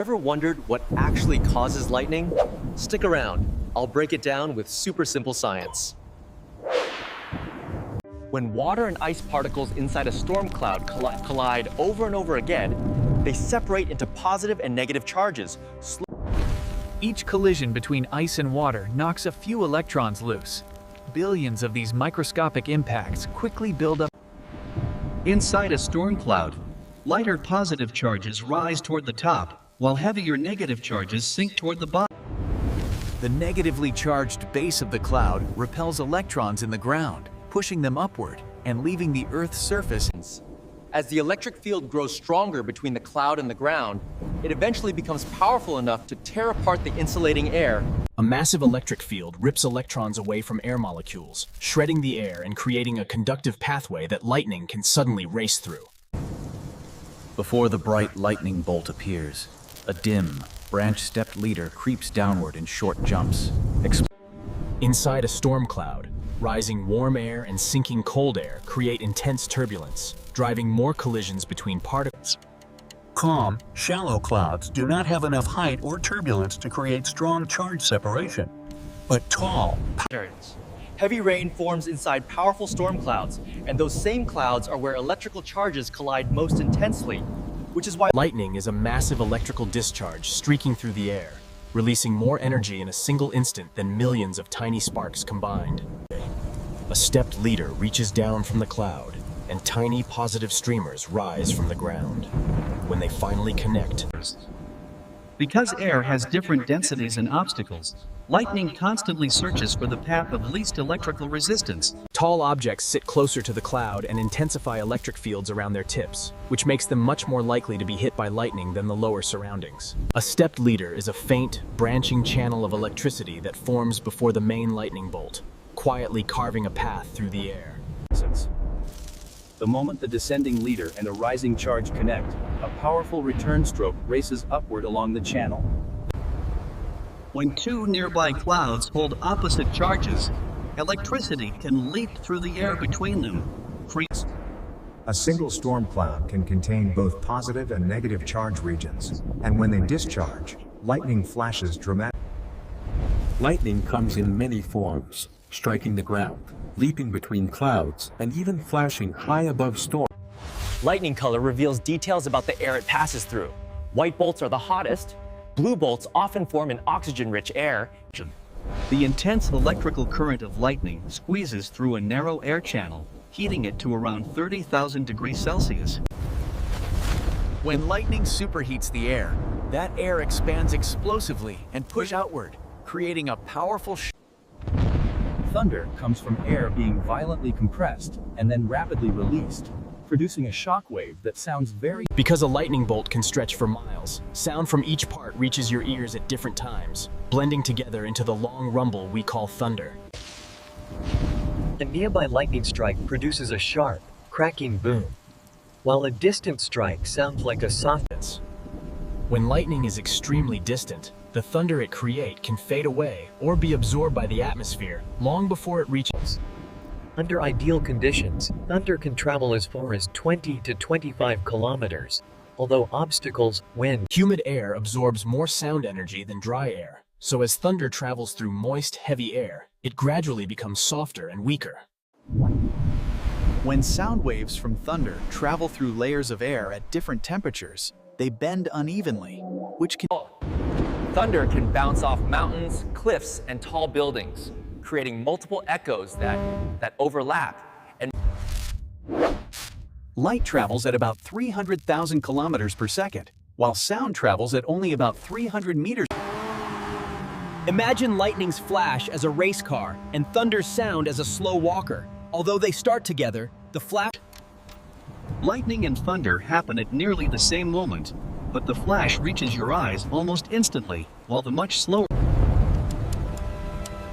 Ever wondered what actually causes lightning? Stick around. I'll break it down with super simple science. When water and ice particles inside a storm cloud collide over and over again, they separate into positive and negative charges. Each collision between ice and water knocks a few electrons loose. Billions of these microscopic impacts quickly build up. Inside a storm cloud, lighter positive charges rise toward the top, while heavier negative charges sink toward the bottom. The negatively charged base of the cloud repels electrons in the ground, pushing them upward and leaving the Earth's surface. As the electric field grows stronger between the cloud and the ground, it eventually becomes powerful enough to tear apart the insulating air. A massive electric field rips electrons away from air molecules, shredding the air and creating a conductive pathway that lightning can suddenly race through. Before the bright lightning bolt appears, a dim, branch-stepped leader creeps downward in short jumps. Inside a storm cloud, rising warm air and sinking cold air create intense turbulence, driving more collisions between particles. Calm, shallow clouds do not have enough height or turbulence to create strong charge separation. But tall, Patterns. Heavy rain forms inside powerful storm clouds, and those same clouds are where electrical charges collide most intensely, which is why Lightning is a massive electrical discharge streaking through the air, releasing more energy in a single instant than millions of tiny sparks combined. A stepped leader reaches down from the cloud, and tiny positive streamers rise from the ground. When they finally connect, Because air has different densities and obstacles, lightning constantly searches for the path of least electrical resistance. tall objects sit closer to the cloud and intensify electric fields around their tips, which makes them much more likely to be hit by lightning than the lower surroundings. A stepped leader is a faint, branching channel of electricity that forms before the main lightning bolt, quietly carving a path through the air. The moment the descending leader and a rising charge connect, a powerful return stroke races upward along the channel. When two nearby clouds hold opposite charges, electricity can leap through the air between them. A single storm cloud can contain both positive and negative charge regions, and when they discharge, lightning flashes dramatically. lightning comes in many forms, striking the ground, leaping between clouds, and even flashing high above storms. lightning color reveals details about the air it passes through. White bolts are the hottest. Blue bolts often form in oxygen-rich air. The intense electrical current of lightning squeezes through a narrow air channel, heating it to around 30,000 degrees Celsius. When lightning superheats the air, that air expands explosively and pushes outward, creating a powerful Thunder comes from air being violently compressed and then rapidly released, producing a shock wave that sounds very. Because a lightning bolt can stretch for miles, sound from each part reaches your ears at different times, blending together into the long rumble we call thunder. A nearby lightning strike produces a sharp, cracking boom, while a distant strike sounds like a soft. When lightning is extremely distant, the thunder it creates can fade away or be absorbed by the atmosphere long before it reaches. Under ideal conditions, thunder can travel as far as 20 to 25 kilometers, although obstacles, wind, Humid air absorbs more sound energy than dry air, so as thunder travels through moist, heavy air, it gradually becomes softer and weaker. When sound waves from thunder travel through layers of air at different temperatures, they bend unevenly, which can. Thunder can bounce off mountains, cliffs, and tall buildings, creating multiple echoes that overlap. And Light travels at about 300,000 kilometers per second, while sound travels at only about 300 meters. Imagine lightning's flash as a race car and thunder's sound as a slow walker. Although they start together, the flash. Lightning and thunder happen at nearly the same moment, but the flash reaches your eyes almost instantly, while the much slower.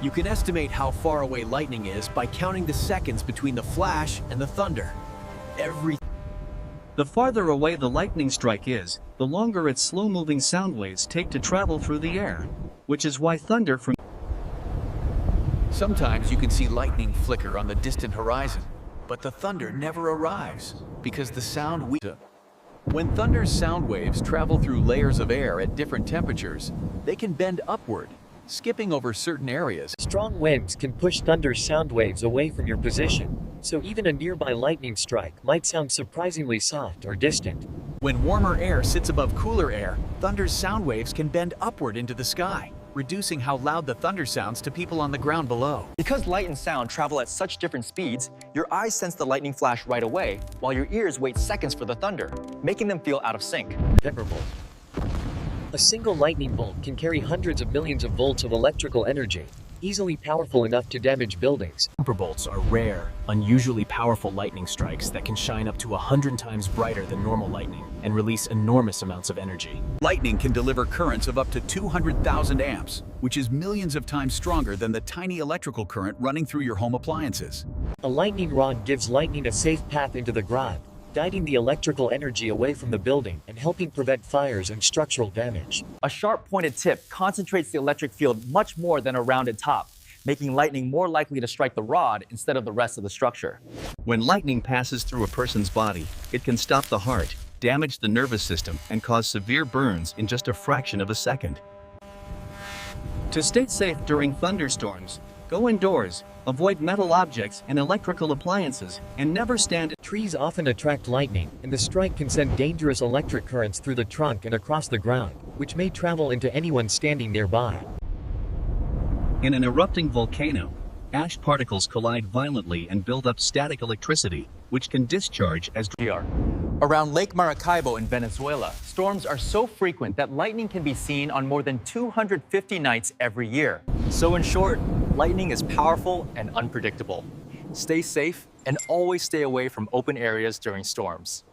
You can estimate how far away lightning is by counting the seconds between the flash and the thunder. The farther away the lightning strike is, the longer its slow-moving sound waves take to travel through the air, which is why thunder from. Sometimes you can see lightning flicker on the distant horizon, but the thunder never arrives because the sound we. When thunder's sound waves travel through layers of air at different temperatures, they can bend upward, skipping over certain areas. Strong winds can push thunder's sound waves away from your position, so even a nearby lightning strike might sound surprisingly soft or distant. When warmer air sits above cooler air, thunder's sound waves can bend upward into the sky, reducing how loud the thunder sounds to people on the ground below. Because light and sound travel at such different speeds, your eyes sense the lightning flash right away, while your ears wait seconds for the thunder, making them feel out of sync. Memorable. A single lightning bolt can carry hundreds of millions of volts of electrical energy, easily powerful enough to damage buildings. Thunderbolts are rare, unusually powerful lightning strikes that can shine up to 100 times brighter than normal lightning and release enormous amounts of energy. Lightning can deliver currents of up to 200,000 amps, which is millions of times stronger than the tiny electrical current running through your home appliances. A lightning rod gives lightning a safe path into the ground, guiding the electrical energy away from the building and helping prevent fires and structural damage. A sharp pointed tip concentrates the electric field much more than a rounded top, making lightning more likely to strike the rod instead of the rest of the structure. When lightning passes through a person's body, it can stop the heart, damage the nervous system, and cause severe burns in just a fraction of a second. To stay safe during thunderstorms, go indoors, avoid metal objects and electrical appliances, and never stand. Trees often attract lightning, and the strike can send dangerous electric currents through the trunk and across the ground, which may travel into anyone standing nearby. In an erupting volcano, ash particles collide violently and build up static electricity, which can discharge as Around Lake Maracaibo in Venezuela, storms are so frequent that lightning can be seen on more than 250 nights every year. So in short, lightning is powerful and unpredictable. Stay safe and always stay away from open areas during storms.